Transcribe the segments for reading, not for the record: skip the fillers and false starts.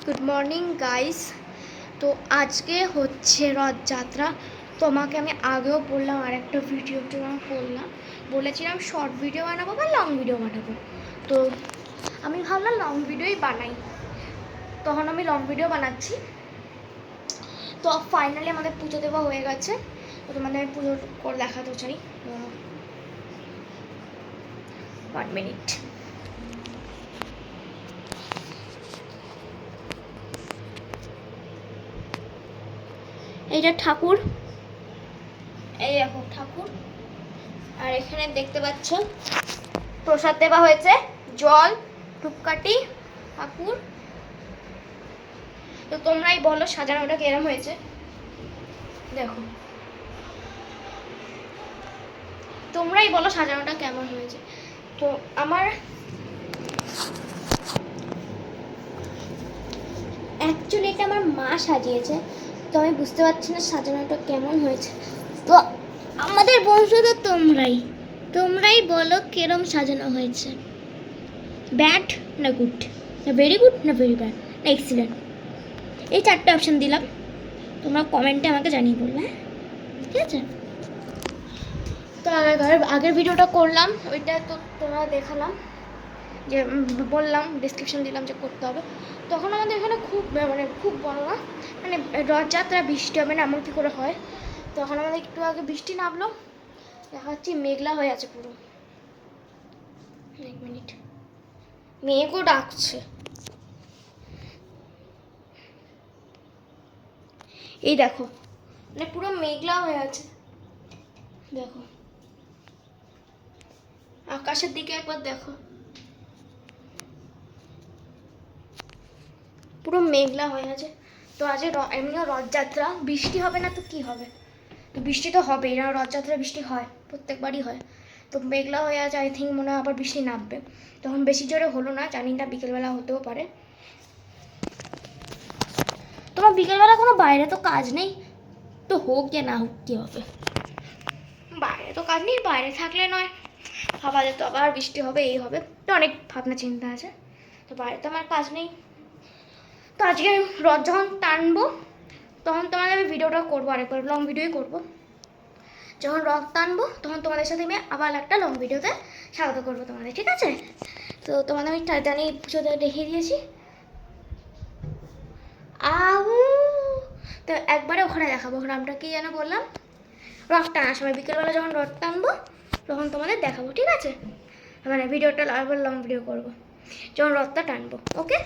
Good morning guys. তো আজকে হচ্ছে রথযাত্রা। তোমাকে আমি আগেও বললাম, আর একটা ভিডিওতে করলাম, বলেছিলাম শর্ট ভিডিও বানাবো বা লং ভিডিও বানাবো। তো আমি ভাবলাম লং ভিডিওই বানাই, তখন আমি লং ভিডিও বানাচ্ছি। তো ফাইনালি আমাদের পুজো দেওয়া হয়ে গেছে। তো তোমাদের আমি পুজো করে দেখাতে চাই। 1 মিনিট। এইটা ঠাকুর, এই দেখো ঠাকুর। আর এখানে দেখতে পাচ্ছ প্রসাদ দেওয়া হয়েছে, জল, ধূপকাঠি, ঠাকুর। তো তোমরাই বলো সাজানোটা কেরম হয়েছে। দেখো তোমরাই বলো সাজানোটা কেমন হয়েছে। তো আমার অ্যাকচুয়ালি এটা আমার মা সাজিয়েছে, তো আমি বুঝতে পারছি না সাজানোটা কেমন হয়েছে। তো আমাদের বংশধর তোমরাই বলো কেরম সাজানো হয়েছে। ব্যাড না গুড, না ভেরি গুড, না ভেরি ব্যাড, না এক্সিলেন্ট। এই 4টে অপশান দিলাম, তোমরা কমেন্টে আমাকে জানিয়ে বলবে, হ্যাঁ ঠিক আছে। তো আগের ভিডিওটা করলাম, ওইটা তো তোমরা দেখালাম, যে বললাম ডিসক্রিপশন দিলাম যে করতে হবে। তখন আমাদের এখানে খুব বড় না, মানে রথযাত্রা বৃষ্টি হবে না এমন কী করে হয়। তখন আমাদের একটু আগে বৃষ্টি নামলো, দেখা যাচ্ছে মেঘলা হয়ে আছে পুরো। 1 মিনিট, মেঘও ডাকছে। এই দেখো, মানে পুরো মেঘলা হয়ে আছে। দেখো আকাশের দিকে একবার দেখো, পুরো মেঘলা হয়ে আছে। তো আজ এমনিও রথযাত্রা, বৃষ্টি হবে না তো কি হবে, তো বৃষ্টি তো হবেই, এরা রথযাত্রা বৃষ্টি হয়, প্রত্যেকবারই হয়। তো মেঘলা হয়ে আছে, আই থিঙ্ক মনে হয় আবার বৃষ্টি নামবে। তখন বেশি জোরে হলো না, জানি না, বিকেলবেলা হতেও পারে। তোমার বিকেলবেলা কোনো বাইরে তো কাজ নেই, তো হোক যে না হোক কী হবে, বাইরে তো কাজ নেই, বাইরে থাকলে নয় ভাবা যেত আবার বৃষ্টি হবে এই হবে, তো অনেক ভাবনা চিন্তা আছে। তো বাইরে তো আমার কাজ নেই। তো আজকে রথ যখন টানবো তখন তোমাদের আমি ভিডিওটা করবো, আরেকবার লং ভিডিওই করবো। যখন রথ টানবো তখন তোমাদের সাথে আমি আবার একটা লং ভিডিওতে স্বাগত করবো তোমাদের, ঠিক আছে। তো তোমাদের আমি টাইটানিক পুজোতে দেখিয়ে দিয়েছি। তো একবারে ওখানে দেখাবো, গ্রামটা কি যেন বললাম, রথ টানার সময় বিকেলবেলা যখন রথ টানবো তখন তোমাদের দেখাবো, ঠিক আছে। মানে ভিডিওটা আবার লং ভিডিও করবো যখন রথটা টানবো, ওকে।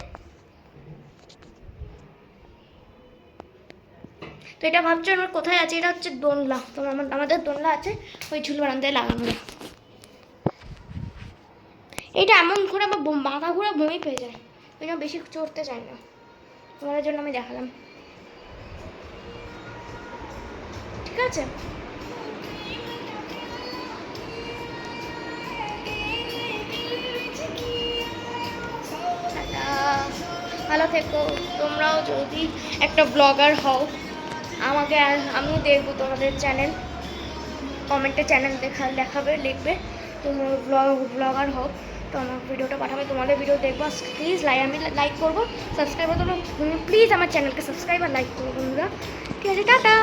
তো এটা ভাবছো আমার কোথায় আছে, এটা হচ্ছে দোলনা। তো আমাদের দোলনা আছে ওই ঝুল বারান্দায় লাগানো। এটা এমন ঘুরে আমার মাথা ঘুরে বমি পেয়ে যায়, ওই জন্য বেশি চড়তে চাই না, তোমাদের জন্য আমি দেখালাম, ঠিক আছে। ভালো থেকো তোমরাও, যদি একটা ব্লগার হও আমাকে, আমি দেখবো তোমাদের চ্যানেল, কমেন্টে চ্যানেল দেখাবে, লিখবে তোমরা ব্লগার হও, তো আমার ভিডিওটা পাঠাবে, তোমাদের ভিডিও দেখবো। প্লিজ আমি লাইক করবো, সাবস্ক্রাইব করবো, প্লিজ আমার চ্যানেলকে সাবস্ক্রাইব আর লাইক করবো বন্ধুরা, ঠিক আছে, টাটা।